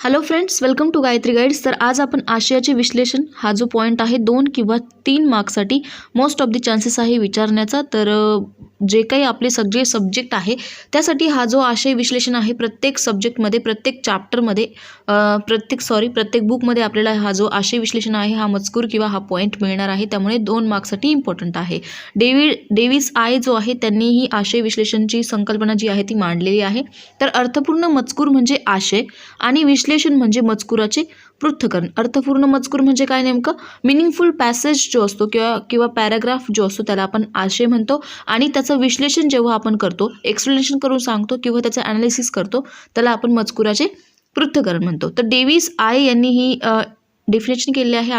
Hello friends, welcome to Gayatri guides. तर आज आपण आशयाचे विश्लेषण हा जो पॉईंट आहे 2 किंवा 3 मार्क्ससाठी मोस्ट ऑफ द चान्सेस आहे विचारण्याचा. तर जे काही आपले सगळे सब्जेक्ट आहे त्यासाठी हा जो आशय विश्लेषण आहे प्रत्येक सब्जेक्टमध्ये, प्रत्येक चॅप्टरमध्ये, प्रत्येक बुकमध्ये आपल्याला हा जो आशय विश्लेषण आहे हा मजकूर किंवा हा पॉईंट मिळणार आहे. त्यामुळे 2 मार्क्ससाठी इम्पॉर्टंट आहे. डेव्हिस आय जो आहे त्यांनी ही आशय विश्लेषणची संकल्पना जी आहे ती मांडलेली आहे. तर अर्थपूर्ण मजकूर म्हणजे आशय आणि विश्लेषण म्हणजे मजकुराचे पृथक्करण. अर्थपूर्ण मजकूर म्हणजे काय नेमकं? मिनिंगफुल पॅसेज जो असतो किंवा पॅराग्राफ जो असतो त्याला आपण आशय म्हणतो. आणि त्याचं विश्लेषण जेव्हा आपण करतो, एक्सप्लेनेशन करून सांगतो किंवा त्याचं ॲनालिसिस करतो, त्याला आपण मजकुराचे पृथक्करण म्हणतो. तर डेव्हिस आय यांनी ही डेफिनेशन केलेली आहे.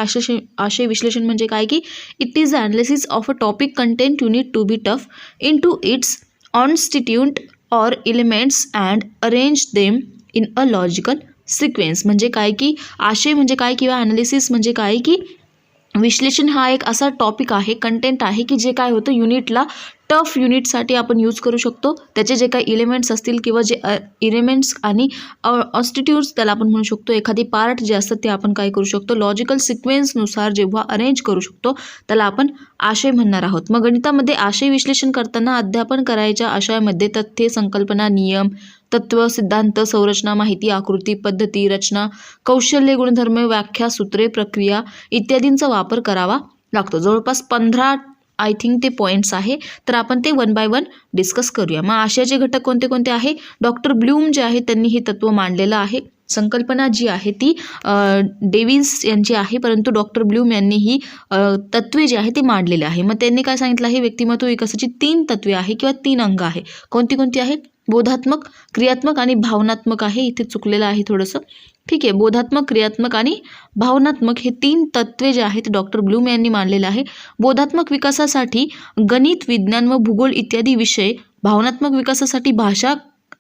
आशय विश्लेषण म्हणजे काय की it is the analysis of a topic content unit to be tough into its constituent or elements and arrange them in a logical sequence. म्हणजे काय की आशय म्हणजे काय किंवा ॲनालिसिस म्हणजे काय की विश्लेषण हा एक असा टॉपिक आहे, कंटेंट आहे की जे काय होतं युनिटला टफ युनिटसाठी आपण यूज करू शकतो. त्याचे जे काही इलिमेंट्स असतील किंवा जे इलिमेंट्स आणि कॉन्स्टिट्यूट्स त्याला आपण म्हणू शकतो. एखादी पार्ट जे असतं ते आपण काय करू शकतो, लॉजिकल सिक्वेन्सनुसार जेव्हा अरेंज करू शकतो त्याला आपण आशय म्हणणार आहोत. मग गणितामध्ये आशय विश्लेषण करताना अध्यापन करायच्या आशयामध्ये तथ्ये, संकल्पना, नियम, तत्व, सिद्धांत, संरचना, माहिती, आकृती, पद्धती, रचना, कौशल्य, गुणधर्म, व्याख्या, सूत्रे, प्रक्रिया इत्यादींचा वापर करावा लागतो. जवळपास 15 आय थिंक ते पॉईंट्स आहे. तर आपण ते 1 बाय 1 डिस्कस करूया. मग आशयाचे घटक कोणते कोणते आहे? डॉक्टर ब्लूम जे आहे त्यांनी हे तत्व मांडलेलं आहे. संकल्पना जी आहे ती डेव्हिस यांची आहे, परंतु डॉक्टर ब्लूम यांनी ही तत्वे जी आहे ती मांडलेली आहे. मग त्यांनी काय सांगितलं आहे? व्यक्तिमत्व विकासाची 3 तत्वे आहे किंवा 3 अंग आहे. कोणती कोणती आहेत? बोधात्मक, क्रियात्मक आणि भावनात्मक आहे. इथे चुकलेलं आहे थोडंसं. ठीक आहे, बोधात्मक, क्रियात्मक आणि भावनात्मक हे 3 तत्वे जे आहेत डॉक्टर ब्लूम यांनी मांडलेलं आहे. बोधात्मक विकासासाठी गणित, विज्ञान व भूगोल इत्यादी विषय, भावनात्मक विकासासाठी भाषा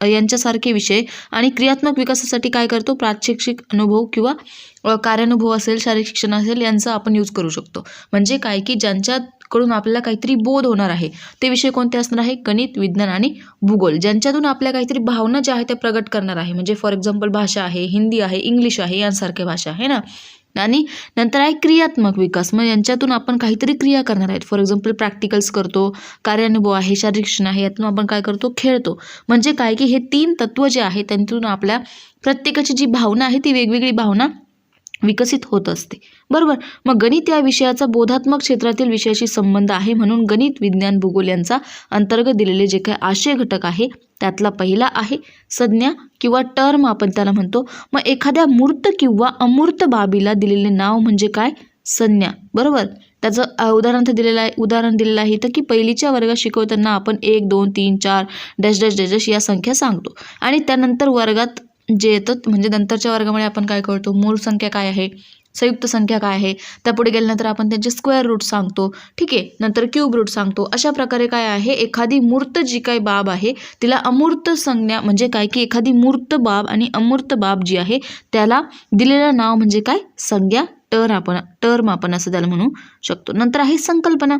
यांच्यासारखे विषय आणि क्रियात्मक विकासासाठी काय करतो, प्रात्यक्षिक अनुभव किंवा कार्यानुभव असेल, शारीरिक शिक्षण असेल यांचा आपण यूज करू शकतो. म्हणजे काय की ज्यांच्याकडून आपल्याला काहीतरी बोध होणार आहे ते विषय कोणते असणार आहे? गणित, विज्ञान आणि भूगोल. ज्यांच्यातून आपल्या काहीतरी भावना ज्या आहेत त्या प्रगट करणार आहे, म्हणजे फॉर एक्झाम्पल भाषा आहे, हिंदी आहे, इंग्लिश आहे, यांसारख्या भाषा आहे ना. आणि नंतर आहे क्रियात्मक विकास. मग यांच्यातून आपण काहीतरी क्रिया करणार आहेत. फॉर एक्झाम्पल प्रॅक्टिकल्स करतो, कार्यानुभव आहे, शारीरिक शिक्षण आहे, यातून आपण काय करतो, खेळतो. म्हणजे काय की हे 3 तत्व जे आहे त्यांतून आपल्या प्रत्येकाची जी भावना आहे ती वेगवेगळी भावना विकसित होत असते. बरोबर. मग गणित या विषयाचा बोधात्मक क्षेत्रातील विषयाशी संबंध आहे, म्हणून गणित, विज्ञान, भूगोल यांचा अंतर्गत दिलेले जे काही आशय घटक आहे त्यातला पहिला आहे संज्ञा किंवा टर्म आपण त्याला म्हणतो. मग एखाद्या मूर्त किंवा अमूर्त बाबीला दिलेले नाव म्हणजे काय? संज्ञा. बरोबर. त्याचं उदाहरण दिलेलं आहे इथं की पहिलीच्या वर्गात शिकवताना आपण 1 2 3 4 डॅश डॅश डॅश या संख्या सांगतो आणि त्यानंतर वर्गात जे येतात म्हणजे नंतरच्या वर्गामध्ये आपण काय करतो, मूळ संख्या काय आहे, संयुक्त संख्या काय आहे, त्यापुढे गेल्यानंतर आपण त्यांचे स्क्वेअर रूट सांगतो. ठीक आहे, नंतर क्यूब रूट सांगतो. अशा प्रकारे काय आहे, एखादी मूर्त जी काही बाब आहे तिला अमूर्त संज्ञा म्हणजे काय की एखादी मूर्त बाब आणि अमूर्त बाब जी आहे त्याला दिलेलं नाव म्हणजे काय? संज्ञा, टर्म आपण असं त्याला म्हणू शकतो. नंतर आहे संकल्पना,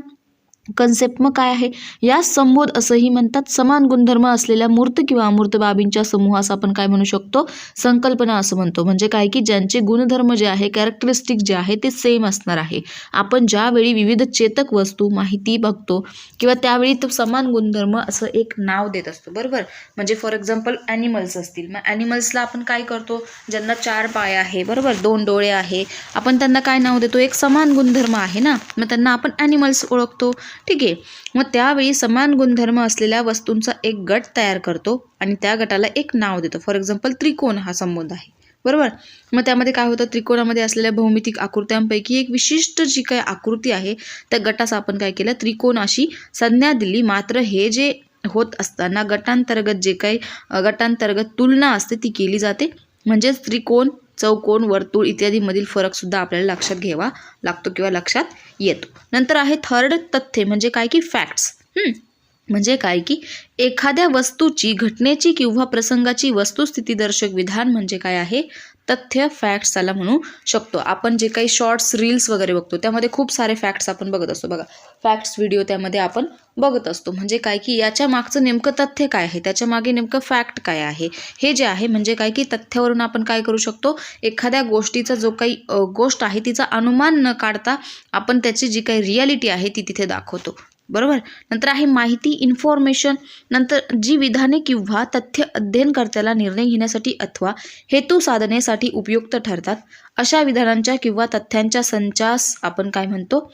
कन्सेप्ट. मग काय आहे? या संबोध असंही म्हणतात. समान गुणधर्म असलेल्या मूर्त किंवा अमूर्त बाबींच्या समूहास आपण काय म्हणू शकतो? संकल्पना असं म्हणतो. म्हणजे काय की ज्यांचे गुणधर्म जे आहे, कॅरेक्टरिस्टिक जे आहे ते सेम असणार आहे. आपण ज्यावेळी विविध चेतक वस्तू माहिती बघतो किंवा त्यावेळी तो समान गुणधर्म असं एक नाव देत असतो. बरोबर. म्हणजे फॉर एक्झाम्पल ॲनिमल्स असतील, मग ॲनिमल्सला आपण काय करतो, ज्यांना 4 पाय आहे, बरोबर, 2 डोळे आहे, आपण त्यांना काय नाव देतो? एक समान गुणधर्म आहे ना, मग त्यांना आपण ॲनिमल्स ओळखतो. ठीक आहे. मग त्यावेळी समान गुणधर्म असलेल्या वस्तूंचा एक गट तयार करतो आणि त्या गटाला एक नाव देतो. फॉर एक्झाम्पल त्रिकोण हा संबंध आहे. बरोबर. मग त्यामध्ये काय होतं, त्रिकोणामध्ये असलेल्या भौमितिक आकृत्यांपैकी एक विशिष्ट जी काही आकृती आहे त्या गटास आपण काय केलं, त्रिकोण अशी संज्ञा दिली. मात्र हे जे होत असताना गटांतर्गत तुलना असते ती केली जाते. म्हणजेच त्रिकोण, चौकोन, वर्तुळ इत्यादीमधील फरक सुद्धा आपल्याला लक्षात घ्यावा लागतो किंवा लक्षात येतो. नंतर आहे थर्ड, तथ्य म्हणजे काय की फॅक्ट्स. म्हणजे काय की एखाद्या वस्तूची, घटनेची किंवा प्रसंगाची वस्तुस्थितीदर्शक विधान म्हणजे काय आहे, तथ्य, फॅक्ट्स त्याला म्हणू शकतो. आपण जे काही शॉर्ट्स, रील्स वगैरे बघतो त्यामध्ये खूप सारे फॅक्ट्स आपण बघत असतो बघा, फॅक्ट्स व्हिडिओ त्यामध्ये आपण बघत असतो. म्हणजे काय की याच्या मागचं नेमकं तथ्य काय आहे, त्याच्या मागे नेमकं फॅक्ट काय आहे, हे जे आहे म्हणजे काय की तथ्यावरून आपण काय करू शकतो, एखाद्या गोष्टीचा जो काही गोष्ट आहे तिचा अनुमान न काढता आपण त्याची जी काही रियालिटी आहे ती तिथे दाखवतो. बरोबर. नंतर आहे माहिती, इन्फॉर्मेशन. नंतर जी विधाने किंवा तथ्य अध्ययनकर्त्याला निर्णय घेण्यासाठी अथवा हेतू साधनेसाठी उपयुक्त ठरतात अशा विधानांच्या किंवा तथ्यांच्या संचास आपण काय म्हणतो,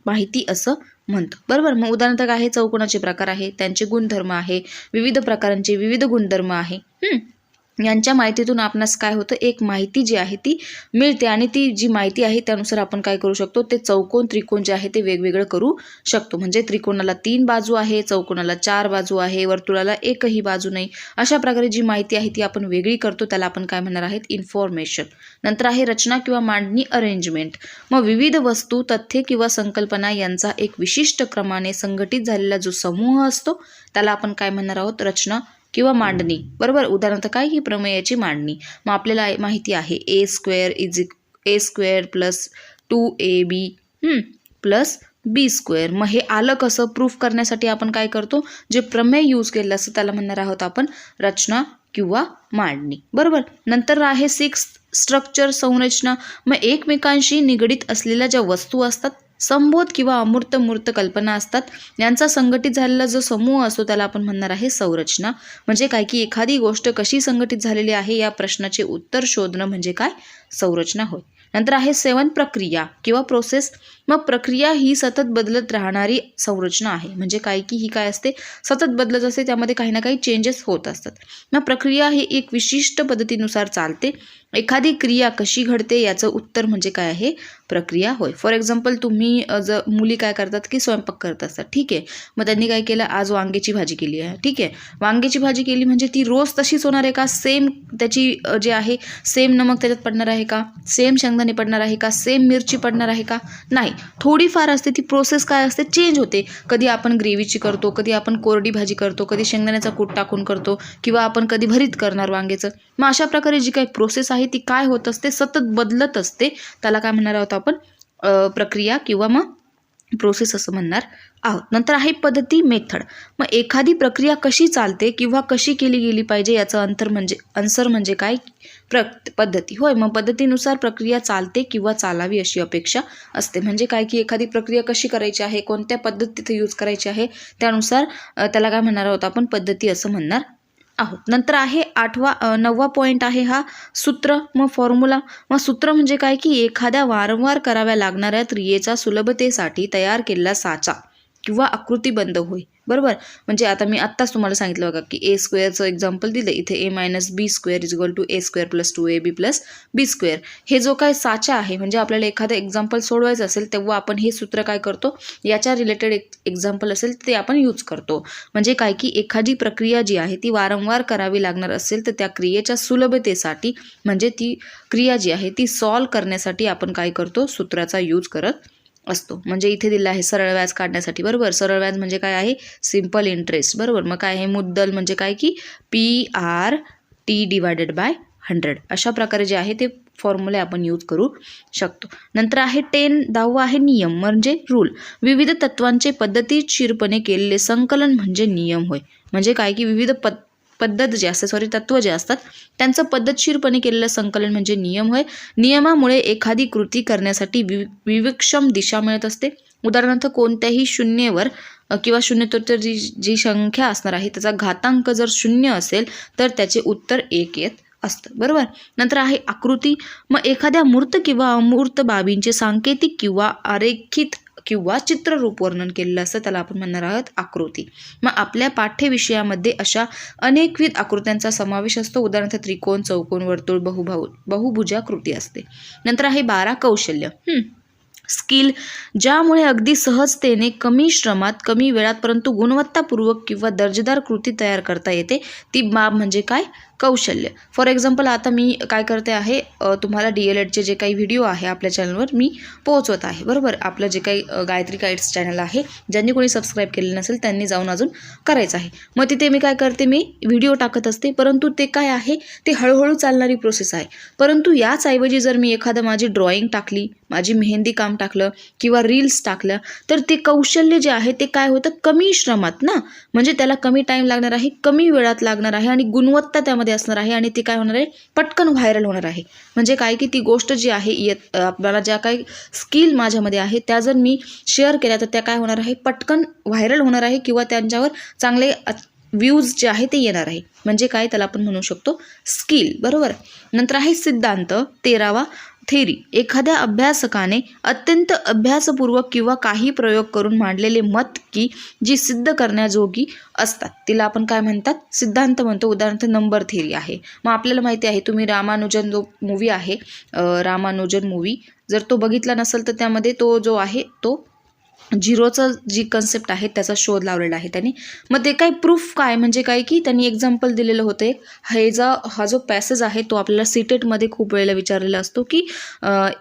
माहिती असं म्हणतो. बरोबर. मग उदाहरणार्थ काय आहे, चौकोनाचे प्रकार आहे, त्यांचे गुणधर्म आहे, विविध प्रकारांचे विविध गुणधर्म आहे. यांच्या माहितीतून आपणास काय होतं, एक माहिती जी आहे ती मिळते आणि ती जी माहिती आहे त्यानुसार आपण काय करू शकतो, ते चौकोन, त्रिकोण जे आहे ते वेगवेगळं करू शकतो. म्हणजे त्रिकोणाला 3 बाजू आहे, चौकोनाला 4 बाजू आहे, वर्तुळाला एकही बाजू नाही. अशा प्रकारे जी माहिती आहे ती आपण वेगळी करतो, त्याला आपण काय म्हणणार आहेत, इन्फॉर्मेशन. नंतर आहे रचना किंवा मांडणी, अरेंजमेंट. मग विविध वस्तू, तथ्ये किंवा संकल्पना यांचा एक विशिष्ट क्रमाने संघटित झालेला जो समूह असतो त्याला आपण काय म्हणणार आहोत, रचना किंवा मांडणी. बरोबर. उदाहरणार्थ काय, ही प्रमेयाची मांडणी. मग आपल्याला माहिती आहे a² plus 2ab plus b². मग हे आलं कसं, प्रूफ करण्यासाठी आपण काय करतो, जे प्रमेय यूज केलं असतं त्याला म्हणणार आहोत आपण रचना किंवा मांडणी. बरोबर. नंतर आहे 6 स्ट्रक्चर, संरचना. मग एकमेकांशी निगडीत असलेल्या ज्या वस्तू असतात, संबोध किंवा अमूर्त मूर्त कल्पना असतात, यांचा संघटित झालेला जो समूह असतो त्याला आपण म्हणणार आहे संरचना. म्हणजे काय की एखादी गोष्ट कशी संघटित झालेली आहे या प्रश्नाचे उत्तर शोधणं म्हणजे काय, संरचना होय. नंतर आहे 7 प्रक्रिया किंवा प्रोसेस. मग प्रक्रिया ही सतत बदलत राहणारी संरचना आहे. म्हणजे काय की ही काय असते, सतत बदलत असते, त्यामध्ये काही ना काही चेंजेस होत असतात. मग प्रक्रिया ही एक विशिष्ट पद्धतीनुसार चालते. एखादी क्रिया कशी घडते याचं उत्तर म्हणजे काय आहे, प्रक्रिया होय. फॉर एक्झाम्पल तुम्ही मुली काय करतात की स्वयंपाक करत असतात, ठीक आहे. मग त्यांनी काय केलं, आज वांग्याची भाजी केली आहे, ठीक आहे. वांग्याची भाजी केली म्हणजे ती रोज तशीच होणार आहे का, सेम त्याची जे आहे सेम नमक त्याच्यात पडणार आहे का, सेम शेंगदाणे पडणार आहे का, सेम मिरची पडणार आहे का, नाही. थोडीफार असते ती प्रोसेस, काय असते, चेंज होते. कधी आपण ग्रेव्हीची करतो, कधी आपण कोरडी भाजी करतो, कधी शेंगदाण्याचा कूट टाकून करतो, किंवा आपण कधी भरीत करणार वांग्याचं. मग अशा प्रकारे जी काही प्रोसेस आहे ती काय होत असते, सतत बदलत असते. त्याला काय म्हणणार आहोत आपण, प्रक्रिया किंवा मग प्रोसेस असं म्हणणार आहोत. नंतर आहे पद्धती, मेथड. मग एखादी प्रक्रिया कशी चालते किंवा कशी केली गेली पाहिजे याचं आन्सर म्हणजे काय, पद्धती होय. मग पद्धतीनुसार प्रक्रिया चालते किंवा चालावी अशी अपेक्षा असते. म्हणजे काय की एखादी प्रक्रिया कशी करायची आहे, कोणत्या पद्धतीत यूज करायची आहे, त्यानुसार त्याला काय म्हणणार आहोत आपण, पद्धती असं म्हणणार आहोत. नंतर आहे 9वा पॉईंट आहे हा सूत्र. मग फॉर्म्युला. मग सूत्र म्हणजे काय की एखाद्या वारंवार कराव्या लागणाऱ्या क्रियेचा सुलभतेसाठी तयार केलेला साचा किंवा आकृतीबंध होय. बरोबर. म्हणजे आता मी आत्ताच तुम्हाला सांगितलं बघा की a² एक्झाम्पल दिलं, इथे a - b² = a² + 2ab + b². हे जो काय साचा आहे, म्हणजे आपल्याला एखादं एक्झाम्पल सोडवायचं असेल तेव्हा आपण हे सूत्र काय करतो, याच्या रिलेटेड एक्झाम्पल असेल ते आपण यूज करतो. म्हणजे काय की एखादी प्रक्रिया जी आहे ती वारंवार करावी लागणार असेल तर त्या क्रियेच्या सुलभतेसाठी, म्हणजे ती क्रिया जी आहे ती सॉल्व करण्यासाठी आपण काय करतो, सूत्राचा यूज करत असतो. म्हणजे इथे दिलं आहे सरळ व्याज काढण्यासाठी. बरोबर. सरळ व्याज म्हणजे काय आहे, सिम्पल इंटरेस्ट. बरोबर. मग काय आहे, मुद्दल म्हणजे काय की PRT/100. अशा प्रकारे जे आहे ते फॉर्म्युले आपण यूज करू शकतो. नंतर आहे 10वा आहे नियम म्हणजे रूल. विविध तत्वांचे पद्धतशीरपणे केलेले संकलन म्हणजे नियम होय. म्हणजे काय की विविध तत्व जे असतात त्यांचं पद्धतशीरपणे केलेलं संकलन म्हणजे नियम होय. नियमामुळे एखादी कृती करण्यासाठी विवेकक्षम दिशा मिळत असते. उदाहरणार्थ कोणत्याही शून्येवर किंवा शून्योत्तर जी संख्या असणार आहे त्याचा घातांक जर 0 असेल तर त्याचे उत्तर 1 येत असतं. बरोबर. नंतर आहे आकृती. मग एखाद्या मूर्त किंवा अमूर्त बाबींचे सांकेतिक किंवा आरेखित किंवा चित्ररूप वर्णन केलेलं असतं त्याला आपण म्हणणार आहोत आकृती. मग आपल्या पाठ्यविषयामध्ये अशा अनेकविध आकृत्यांचा समावेश असतो. उदाहरणार्थ त्रिकोण, चौकोन, वर्तुळ, बहुभुजाकृती असते. नंतर आहे 12 कौशल्य. स्किल, ज्यामुळे अगदी सहजतेने कमी श्रमात कमी वेळात परंतु गुणवत्तापूर्वक किंवा दर्जेदार कृती तयार करता येते ती बाब म्हणजे काय, कौशल्य. फॉर एक्झाम्पल आता मी काय करते आहे, तुम्हाला DLEDचे जे काही व्हिडिओ आहे आपल्या चॅनलवर मी पोहोचवत आहे, बरोबर. आपलं जे काही गायत्री गाईड्स चॅनल आहे, ज्यांनी कोणी सबस्क्राईब केलेलं नसेल त्यांनी जाऊन अजून करायचं आहे. मग तिथे मी काय करते, मी व्हिडिओ टाकत असते, परंतु ते काय आहे, ते हळूहळू चालणारी प्रोसेस आहे. परंतु याचऐवजी जर मी एखादं माझी ड्रॉइंग टाकली, माझी मेहंदी काम टाकलं किंवा रील्स टाकलं, तर ते कौशल्य जे आहे ते काय होतं, कमी श्रमात ना, म्हणजे त्याला कमी टाईम लागणार आहे, कमी वेळात लागणार आहे आणि गुणवत्ता त्यामध्ये असणार आहे आणि ते काय होणार आहे, पटकन व्हायरल होणार आहे. म्हणजे काय की ती गोष्ट जी आहे, आपल्याला ज्या काही स्किल माझ्यामध्ये आहे त्या जर मी शेअर केल्या तर त्या काय होणार आहे, पटकन व्हायरल होणार आहे किंवा त्यांच्यावर चांगले व्ह्यूज जे आहे ते येणार आहे. म्हणजे काय, त्याला आपण म्हणू शकतो स्किल, बरोबर. नंतर आहे सिद्धांत 13वा, थेरी. एखाद्या अभ्यासकाने अत्यंत अभ्यासपूर्वक किंवा काही प्रयोग करून मांडलेले मत की जी सिद्ध करण्याजोगी असतात तिला आपण काय म्हणतात, सिद्धांत म्हणतो. उदाहरणार्थ नंबर थेरी आहे. मग आपल्याला माहिती आहे, तुम्ही रामानुजन जो मूवी आहे, रामानुजन मूवी जर तो बघितला नसेल तर त्यामध्ये तो जो आहे तो झिरोचं जी कन्सेप्ट आहे त्याचा शोध लावलेला आहे त्यांनी. मग ते काय प्रूफ काय, म्हणजे काय की त्यांनी एक्झाम्पल दिलेलं होतं. हा जो पॅसेज आहे तो आपल्याला सीटेटमध्ये खूप वेळेला विचारलेला असतो की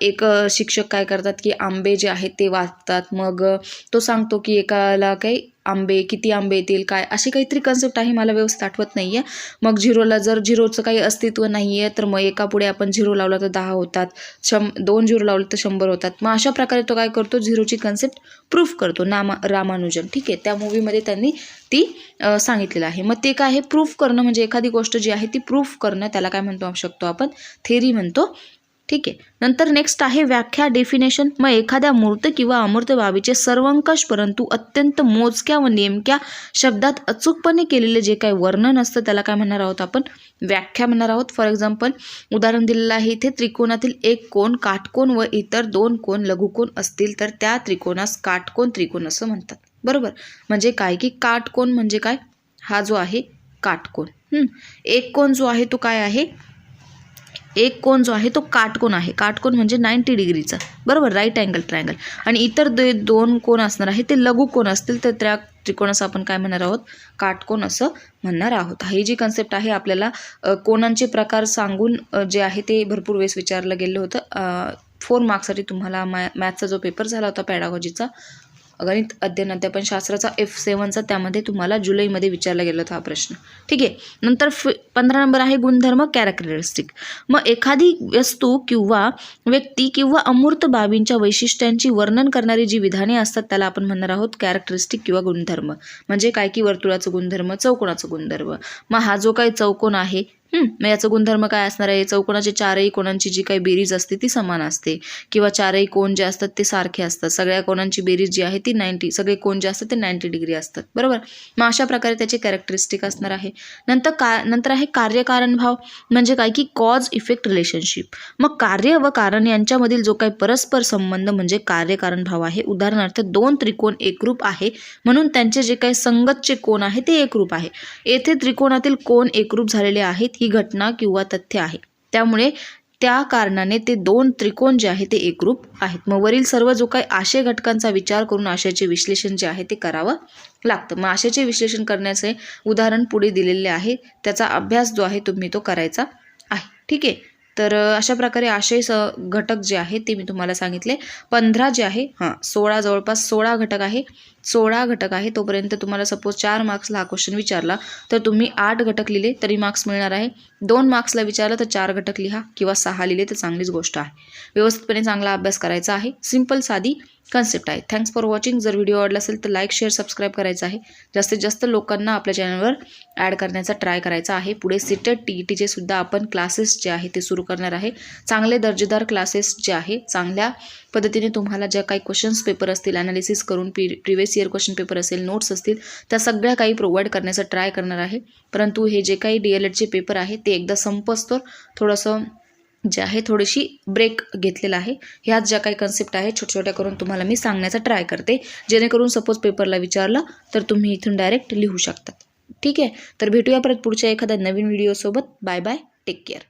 एक शिक्षक काय करतात की आंबे जे आहेत ते वाचतात, मग तो सांगतो की एकाला काही आंबे, किती आंबे येतील, काय अशी काहीतरी कन्सेप्ट आहे, मला व्यवस्थित आठवत नाही आहे. मग झिरोला जर झिरोचं काही अस्तित्व नाही आहे तर मग एका पुढे आपण झिरो लावला तर 10 होतात, 2 झिरो लावले तर 100 होतात. मग अशा प्रकारे तो काय करतो, झिरोची कन्सेप्ट प्रूफ करतो. रामानुजन, ठीक आहे. त्या मूवीमध्ये त्यांनी ती सांगितलेलं आहे. मग ते काय आहे, प्रूफ करणं, म्हणजे एखादी गोष्ट जी आहे ती प्रूफ करणं, त्याला काय म्हणतो शकतो आपण, थेरी म्हणतो, ठीक आहे. नंतर नेक्स्ट आहे व्याख्या, डेफिनेशन. मग एखाद्या मूर्त किंवा अमूर्त बाबीचे सर्वंकष परंतु अत्यंत मोजक्या व नेमक्या शब्दात अचूकपणे केलेले जे काही वर्णन असतं त्याला काय म्हणणार आहोत आपण, व्याख्या म्हणणार आहोत. फॉर एक्झाम्पल उदाहरण दिलेलं आहे इथे, त्रिकोणातील एक कोन काटकोन व इतर 2 कोन लघुकोन असतील तर त्या त्रिकोणास काटकोन त्रिकोण असं म्हणतात, बरोबर. म्हणजे काय की काटकोन म्हणजे काय, हा जो आहे काटकोन. एक कोन जो आहे तो काय आहे, एक कोन जो आहे तो काटकोन आहे. काटकोन म्हणजे 90 डिग्रीचा, बरोबर, राईट अँगल ट्रायंगल. आणि इतर 2 कोन असणार आहे ते लघु कोन असतील तर त्या त्रिकोणास आपण काय म्हणणार आहोत, काटकोन असं म्हणणार आहोत. ही जी कन्सेप्ट आहे आपल्याला कोनांचे प्रकार सांगून जे आहे ते भरपूर वेळेस विचारलं गेलं होतं. 4 मार्क्ससाठी तुम्हाला मॅथचा जो पेपर झाला होता पॅडागॉजीचा, गणित अध्ययन अध्यापन शास्त्राचा F7चा, त्यामध्ये तुम्हाला जुलैमध्ये विचारला गेला होता हा प्रश्न, ठीक आहे. नंतर 15 नंबर आहे गुणधर्म, कॅरेक्टरिस्टिक. मग एखादी वस्तू किंवा व्यक्ती किंवा अमूर्त बाबींच्या वैशिष्ट्यांची वर्णन करणारी जी विधाने असतात त्याला आपण म्हणणार आहोत कॅरेक्टरिस्टिक किंवा गुणधर्म. म्हणजे काय की वर्तुळाचं गुणधर्म, चौकोनाचं गुणधर्म. मग हा जो काही चौकोन आहे, मग याचं गुणधर्म काय असणार आहे, चौकोनाचे 4ही कोणांची जी काही बेरीज असते ती समान असते किंवा 4ही कोण जे असतात ते सारखे असतात. सगळ्या कोणांची बेरीज जी आहे ती 90, सगळे कोण जे असतात ते 90 डिग्री असतात, बरोबर. मग अशा प्रकारे त्याचे कॅरेक्टरिस्टिक असणार आहे. नंतर आहे कार्यकारण भाव, म्हणजे काय की कॉज इफेक्ट रिलेशनशिप. मग कार्य व कारण यांच्यामधील जो काही परस्पर संबंध म्हणजे कार्यकारण भाव आहे. उदाहरणार्थ 2 त्रिकोण एकरूप आहे म्हणून त्यांचे जे काही संगतचे कोण आहे ते एकरूप आहे. येथे त्रिकोणातील कोण एकरूप झालेले आहेत ही घटना किंवा तथ्य आहे, त्यामुळे त्या कारणाने ते 2 त्रिकोण जे आहे ते एकरूप आहेत. मग वरील सर्व जो काही आशय घटकांचा विचार करून आशयाचे विश्लेषण जे आहे ते करावं लागतं. मग आशयाचे विश्लेषण करण्याचे उदाहरण पुढे दिलेले आहे, त्याचा अभ्यास जो आहे तुम्ही तो करायचा आहे, ठीक आहे. तर अशा प्रकारे आशय घटक जे आहे ते मी तुम्हाला सांगितले. 15 जे आहे 16, जवळपास 16 घटक आहे. 16 घटक आहे. तोपर्यंत तुम्हाला सपोज 4 मार्क्सला हा क्वेश्चन विचारला तर तुम्ही 8 घटक लिहिले तरी मार्क्स मिळणार आहे. 2 मार्क्सला विचारलं तर 4 घटक लिहा किंवा 6 लिहिले तर चांगलीच गोष्ट आहे. व्यवस्थितपणे चांगला अभ्यास करायचा आहे. सिंपल साधी कन्सेप्ट आहे. Thanks for watching. जर व्हिडिओ आवडला असेल तर लाईक, शेअर, सबस्क्राईब करायचं आहे. जास्तीत जास्त लोकांना आपल्या चॅनलवर ॲड करण्याचा ट्राय करायचा आहे. पुढे सीटेट TETचे सुद्धा आपण क्लासेस जे आहे ते सुरू करणार आहे. चांगले दर्जेदार क्लासेस जे आहे, चांगल्या पद्धतीने तुम्हाला ज्या काही क्वेश्चन्स पेपर असतील ॲनालिसिस करून, प्रिव्हियस इयर क्वेश्चन पेपर असेल, नोट्स असतील, त्या सगळ्या काही प्रोव्हाइड करण्याचा ट्राय करणार आहे. परंतु हे जे काही DLEDचे पेपर आहे ते एकदा संपस्तोर थोडंसं जे आहे थोडीशी ब्रेक घेतलेला आहे. ह्याच ज्या काही कन्सेप्ट आहे छोट्या करून तुम्हाला मी सांगण्याचा ट्राय करते, जेणेकरून सपोज पेपरला विचारलं तर तुम्ही इथून डायरेक्ट लिहू शकता. ठीक आहे. तर भेटूया परत पुढच्या एखाद्या नवीन व्हिडिओसोबत. Bye bye, take care.